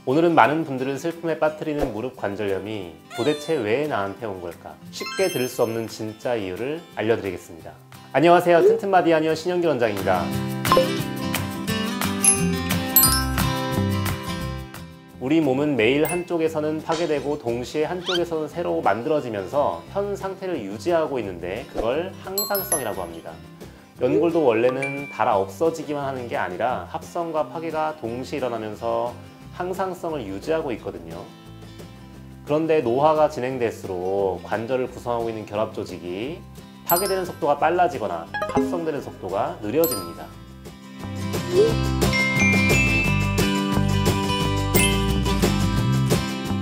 오늘은 많은 분들을 슬픔에 빠뜨리는 무릎 관절염이 도대체 왜 나한테 온 걸까? 쉽게 들을 수 없는 진짜 이유를 알려드리겠습니다. 안녕하세요. 튼튼바디 하니어 신영길 원장입니다. 우리 몸은 매일 한쪽에서는 파괴되고 동시에 한쪽에서는 새로 만들어지면서 현 상태를 유지하고 있는데 그걸 항상성이라고 합니다. 연골도 원래는 닳아 없어지기만 하는 게 아니라 합성과 파괴가 동시에 일어나면서 항상성을 유지하고 있거든요. 그런데 노화가 진행될수록 관절을 구성하고 있는 결합 조직이 파괴되는 속도가 빨라지거나 합성되는 속도가 느려집니다.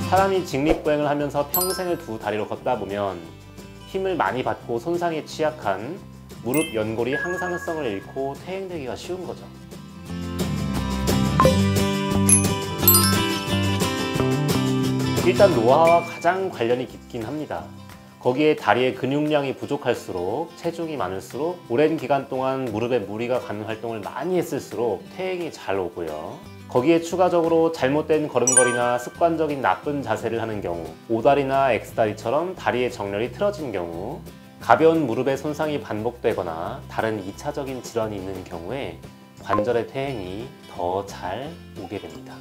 사람이 직립보행을 하면서 평생을 두 다리로 걷다 보면 힘을 많이 받고 손상에 취약한 무릎 연골이 항상성을 잃고 퇴행되기가 쉬운 거죠. 일단 노화와 가장 관련이 깊긴 합니다. 거기에 다리의 근육량이 부족할수록 체중이 많을수록 오랜 기간 동안 무릎에 무리가 가는 활동을 많이 했을수록 퇴행이 잘 오고요. 거기에 추가적으로 잘못된 걸음걸이나 습관적인 나쁜 자세를 하는 경우, 오다리나 X다리처럼 다리의 정렬이 틀어진 경우, 가벼운 무릎의 손상이 반복되거나 다른 2차적인 질환이 있는 경우에 관절의 퇴행이 더 잘 오게 됩니다.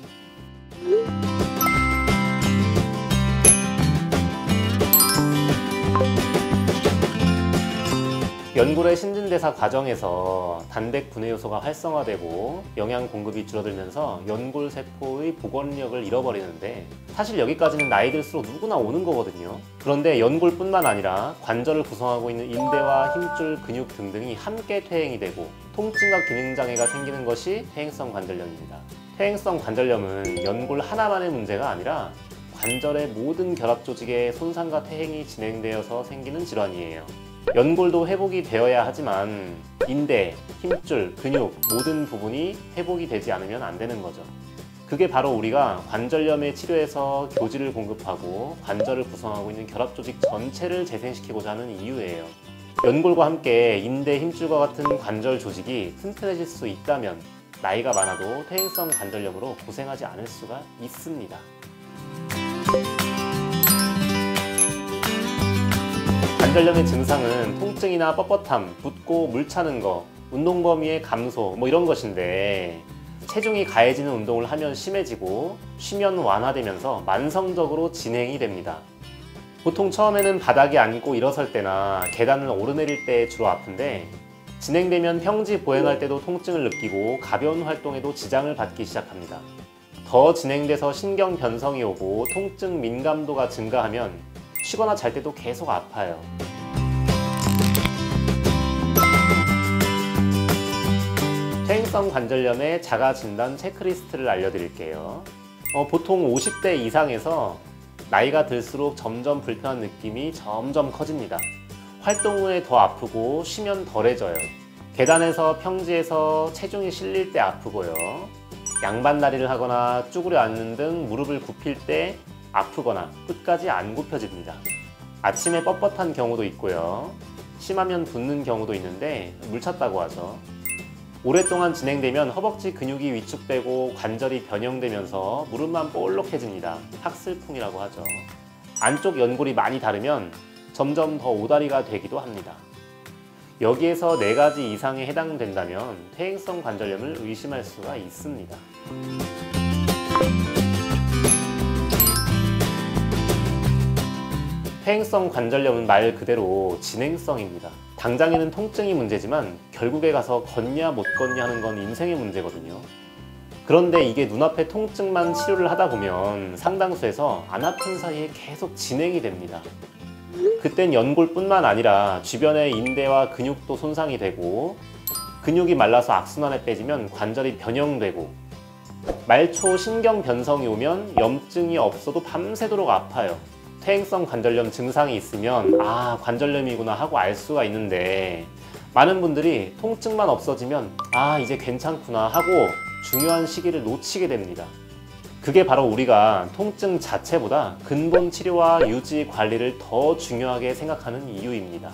연골의 신진대사 과정에서 단백 분해 요소가 활성화되고 영양 공급이 줄어들면서 연골 세포의 복원력을 잃어버리는데 사실 여기까지는 나이 들수록 누구나 오는 거거든요. 그런데 연골뿐만 아니라 관절을 구성하고 있는 인대와 힘줄, 근육 등등이 함께 퇴행이 되고 통증과 기능장애가 생기는 것이 퇴행성 관절염입니다. 퇴행성 관절염은 연골 하나만의 문제가 아니라 관절의 모든 결합 조직의 손상과 퇴행이 진행되어서 생기는 질환이에요. 연골도 회복이 되어야 하지만 인대, 힘줄, 근육 모든 부분이 회복이 되지 않으면 안 되는 거죠. 그게 바로 우리가 관절염의 치료에서 교지를 공급하고 관절을 구성하고 있는 결합 조직 전체를 재생시키고자 하는 이유예요. 연골과 함께 인대, 힘줄과 같은 관절 조직이 튼튼해질 수 있다면 나이가 많아도 퇴행성 관절염으로 고생하지 않을 수가 있습니다. 관절염의 증상은 통증이나 뻣뻣함, 붓고 물 차는 거, 운동 범위의 감소 이런 것인데 체중이 가해지는 운동을 하면 심해지고 쉬면 완화되면서 만성적으로 진행이 됩니다. 보통 처음에는 바닥에 앉고 일어설 때나 계단을 오르내릴 때 주로 아픈데 진행되면 평지 보행할 때도 통증을 느끼고 가벼운 활동에도 지장을 받기 시작합니다. 더 진행돼서 신경 변성이 오고 통증 민감도가 증가하면 쉬거나 잘 때도 계속 아파요. 퇴행성 관절염의 자가 진단 체크리스트를 알려드릴게요. 보통 50대 이상에서 나이가 들수록 점점 불편한 느낌이 점점 커집니다. 활동 후에 더 아프고 쉬면 덜해져요. 계단에서 평지에서 체중이 실릴 때 아프고요. 양반다리를 하거나 쭈그려 앉는 등 무릎을 굽힐 때 아프거나 끝까지 안 굽혀집니다. 아침에 뻣뻣한 경우도 있고요. 심하면 붓는 경우도 있는데 물 찼다고 하죠. 오랫동안 진행되면 허벅지 근육이 위축되고 관절이 변형되면서 무릎만 볼록해집니다. 학슬풍이라고 하죠. 안쪽 연골이 많이 다르면 점점 더 오다리가 되기도 합니다. 여기에서 4가지 이상에 해당된다면 퇴행성 관절염을 의심할 수가 있습니다. 퇴행성 관절염은 말 그대로 진행성입니다. 당장에는 통증이 문제지만 결국에 가서 걷냐 못 걷냐 하는 건 인생의 문제거든요. 그런데 이게 눈앞에 통증만 치료를 하다 보면 상당수에서 안 아픈 사이에 계속 진행이 됩니다. 그땐 연골뿐만 아니라 주변의 인대와 근육도 손상이 되고 근육이 말라서 악순환에 빼지면 관절이 변형되고 말초 신경 변성이 오면 염증이 없어도 밤새도록 아파요. 퇴행성 관절염 증상이 있으면 관절염이구나 하고 알 수가 있는데 많은 분들이 통증만 없어지면 이제 괜찮구나 하고 중요한 시기를 놓치게 됩니다. 그게 바로 우리가 통증 자체보다 근본 치료와 유지 관리를 더 중요하게 생각하는 이유입니다.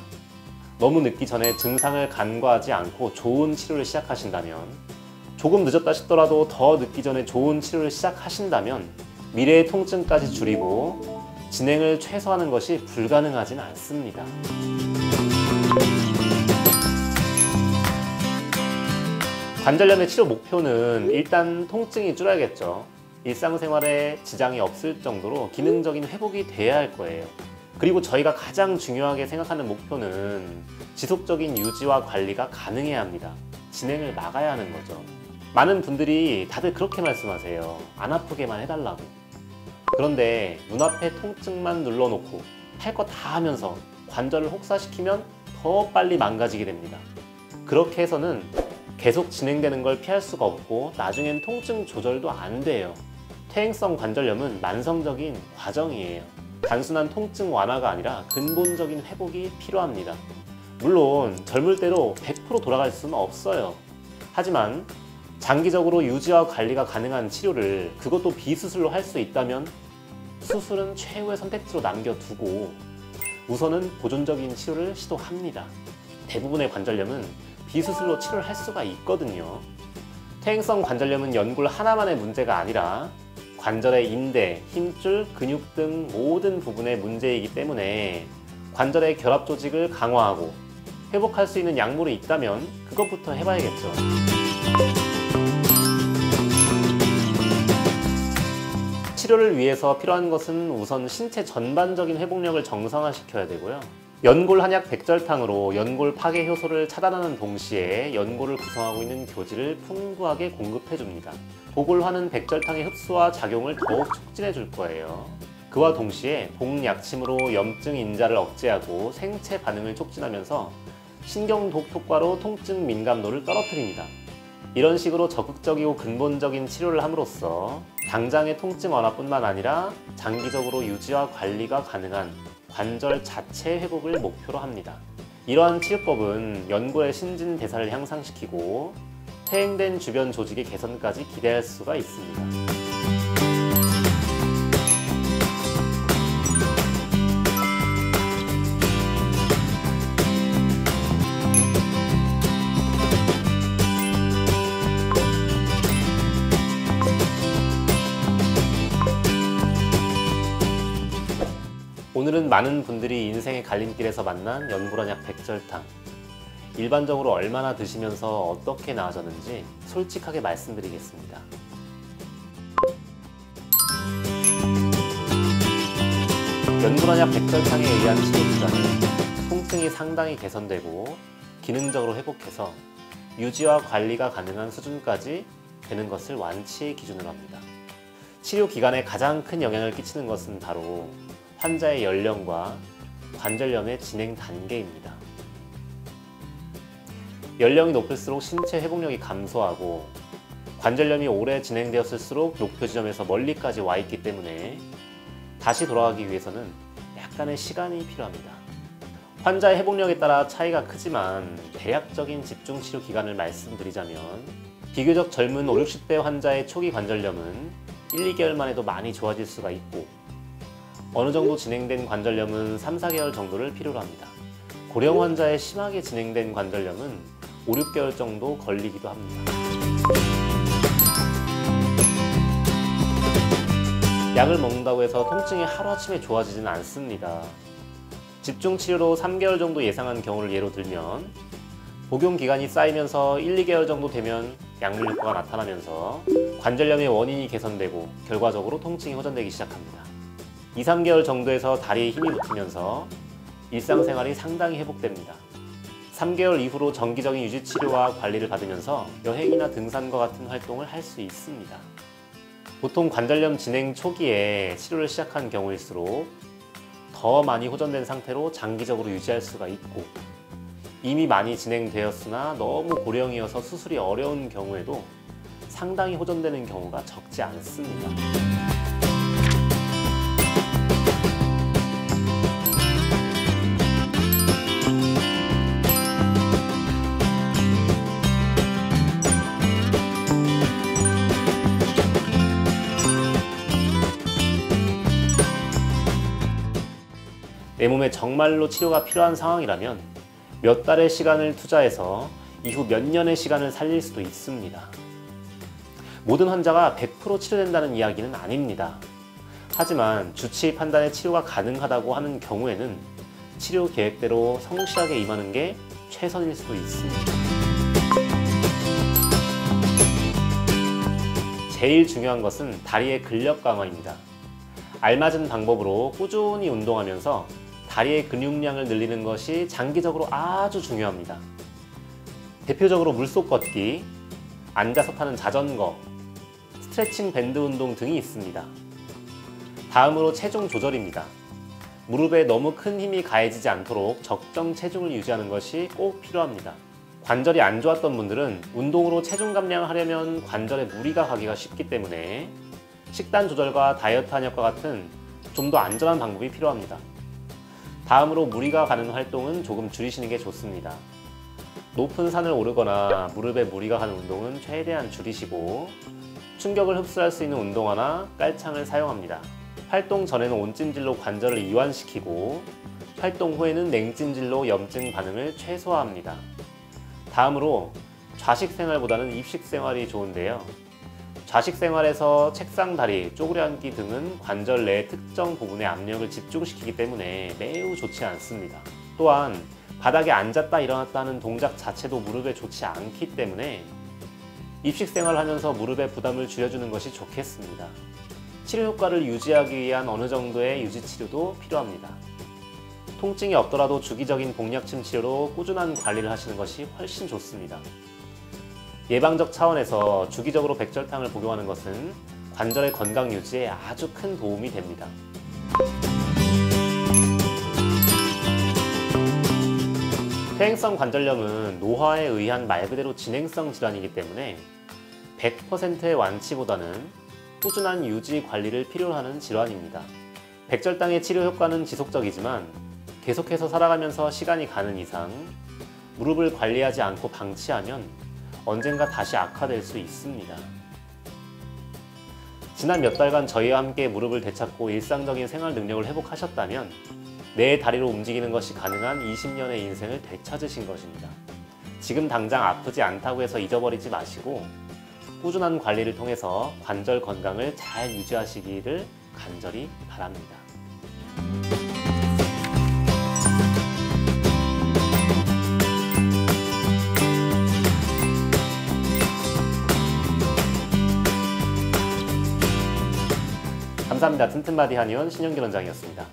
너무 늦기 전에 증상을 간과하지 않고 좋은 치료를 시작하신다면 조금 늦었다 싶더라도 더 늦기 전에 좋은 치료를 시작하신다면 미래의 통증까지 줄이고 진행을 최소화하는 것이 불가능하진 않습니다. 관절염의 치료 목표는 일단 통증이 줄어야겠죠. 일상생활에 지장이 없을 정도로 기능적인 회복이 돼야 할 거예요. 그리고 저희가 가장 중요하게 생각하는 목표는 지속적인 유지와 관리가 가능해야 합니다. 진행을 막아야 하는 거죠. 많은 분들이 다들 그렇게 말씀하세요. 안 아프게만 해달라고. 그런데 눈앞에 통증만 눌러놓고 할 거 다 하면서 관절을 혹사시키면 더 빨리 망가지게 됩니다. 그렇게 해서는 계속 진행되는 걸 피할 수가 없고 나중엔 통증 조절도 안 돼요. 퇴행성 관절염은 만성적인 과정이에요. 단순한 통증 완화가 아니라 근본적인 회복이 필요합니다. 물론 젊을 때로 100% 돌아갈 수는 없어요. 하지만 장기적으로 유지와 관리가 가능한 치료를 그것도 비수술로 할 수 있다면 수술은 최후의 선택지로 남겨두고 우선은 보존적인 치료를 시도합니다. 대부분의 관절염은 비수술로 치료를 할 수가 있거든요. 퇴행성 관절염은 연골 하나만의 문제가 아니라 관절의 인대, 힘줄, 근육 등 모든 부분의 문제이기 때문에 관절의 결합 조직을 강화하고 회복할 수 있는 약물이 있다면 그것부터 해봐야겠죠. 치료를 위해서 필요한 것은 우선 신체 전반적인 회복력을 정상화시켜야 되고요. 연골 한약 백절탕으로 연골 파괴 효소를 차단하는 동시에 연골을 구성하고 있는 교질을 풍부하게 공급해 줍니다. 보골환은 백절탕의 흡수와 작용을 더욱 촉진해 줄 거예요. 그와 동시에 복약침으로 염증 인자를 억제하고 생체 반응을 촉진하면서 신경독 효과로 통증 민감도를 떨어뜨립니다. 이런 식으로 적극적이고 근본적인 치료를 함으로써 당장의 통증 완화뿐만 아니라 장기적으로 유지와 관리가 가능한 관절 자체 회복을 목표로 합니다. 이러한 치료법은 연골의 신진대사를 향상시키고 퇴행된 주변 조직의 개선까지 기대할 수가 있습니다. 오늘은 많은 분들이 인생의 갈림길에서 만난 연골한약 백절탕, 일반적으로 얼마나 드시면서 어떻게 나아졌는지 솔직하게 말씀드리겠습니다. 연골한약 백절탕에 의한 치료 기간은 통증이 상당히 개선되고 기능적으로 회복해서 유지와 관리가 가능한 수준까지 되는 것을 완치의 기준으로 합니다. 치료 기간에 가장 큰 영향을 끼치는 것은 바로 환자의 연령과 관절염의 진행 단계입니다. 연령이 높을수록 신체 회복력이 감소하고 관절염이 오래 진행되었을수록 목표 지점에서 멀리까지 와 있기 때문에 다시 돌아가기 위해서는 약간의 시간이 필요합니다. 환자의 회복력에 따라 차이가 크지만 대략적인 집중치료 기간을 말씀드리자면 비교적 젊은 5, 60대 환자의 초기 관절염은 1, 2개월만 해도 많이 좋아질 수가 있고 어느 정도 진행된 관절염은 3, 4개월 정도를 필요로 합니다. 고령 환자의 심하게 진행된 관절염은 5, 6개월 정도 걸리기도 합니다. 약을 먹는다고 해서 통증이 하루아침에 좋아지지는 않습니다. 집중치료로 3개월 정도 예상한 경우를 예로 들면 복용 기간이 쌓이면서 1, 2개월 정도 되면 약물 효과가 나타나면서 관절염의 원인이 개선되고 결과적으로 통증이 호전되기 시작합니다. 2, 3개월 정도에서 다리에 힘이 붙으면서 일상생활이 상당히 회복됩니다. 3개월 이후로 정기적인 유지치료와 관리를 받으면서 여행이나 등산과 같은 활동을 할 수 있습니다. 보통 관절염 진행 초기에 치료를 시작한 경우일수록 더 많이 호전된 상태로 장기적으로 유지할 수가 있고 이미 많이 진행되었으나 너무 고령이어서 수술이 어려운 경우에도 상당히 호전되는 경우가 적지 않습니다. 내 몸에 정말로 치료가 필요한 상황이라면 몇 달의 시간을 투자해서 이후 몇 년의 시간을 살릴 수도 있습니다. 모든 환자가 100% 치료된다는 이야기는 아닙니다. 하지만 주치의 판단에 치료가 가능하다고 하는 경우에는 치료 계획대로 성실하게 임하는 게 최선일 수도 있습니다. 제일 중요한 것은 다리의 근력 강화입니다. 알맞은 방법으로 꾸준히 운동하면서 다리의 근육량을 늘리는 것이 장기적으로 아주 중요합니다. 대표적으로 물속 걷기, 앉아서 타는 자전거, 스트레칭 밴드 운동 등이 있습니다. 다음으로 체중 조절입니다. 무릎에 너무 큰 힘이 가해지지 않도록 적정 체중을 유지하는 것이 꼭 필요합니다. 관절이 안 좋았던 분들은 운동으로 체중 감량을 하려면 관절에 무리가 가기가 쉽기 때문에 식단 조절과 다이어트 한약과 같은 좀 더 안전한 방법이 필요합니다. 다음으로 무리가 가는 활동은 조금 줄이시는 게 좋습니다. 높은 산을 오르거나 무릎에 무리가 가는 운동은 최대한 줄이시고 충격을 흡수할 수 있는 운동화나 깔창을 사용합니다. 활동 전에는 온찜질로 관절을 이완시키고 활동 후에는 냉찜질로 염증 반응을 최소화합니다. 다음으로 좌식 생활보다는 입식 생활이 좋은데요. 좌식 생활에서 책상 다리, 쪼그려 앉기 등은 관절 내 특정 부분에 압력을 집중시키기 때문에 매우 좋지 않습니다. 또한 바닥에 앉았다 일어났다 하는 동작 자체도 무릎에 좋지 않기 때문에 입식 생활을 하면서 무릎의 부담을 줄여주는 것이 좋겠습니다. 치료 효과를 유지하기 위한 어느 정도의 유지 치료도 필요합니다. 통증이 없더라도 주기적인 복약침 치료로 꾸준한 관리를 하시는 것이 훨씬 좋습니다. 예방적 차원에서 주기적으로 백절탕을 복용하는 것은 관절의 건강 유지에 아주 큰 도움이 됩니다. 퇴행성 관절염은 노화에 의한 말 그대로 진행성 질환이기 때문에 100%의 완치보다는 꾸준한 유지 관리를 필요로 하는 질환입니다. 백절당의 치료 효과는 지속적이지만 계속해서 살아가면서 시간이 가는 이상 무릎을 관리하지 않고 방치하면 언젠가 다시 악화될 수 있습니다. 지난 몇 달간 저희와 함께 무릎을 되찾고 일상적인 생활 능력을 회복하셨다면 내 다리로 움직이는 것이 가능한 20년의 인생을 되찾으신 것입니다. 지금 당장 아프지 않다고 해서 잊어버리지 마시고 꾸준한 관리를 통해서 관절 건강을 잘 유지하시기를 간절히 바랍니다. 감사합니다. 튼튼바디 한의원 신영길 원장이었습니다.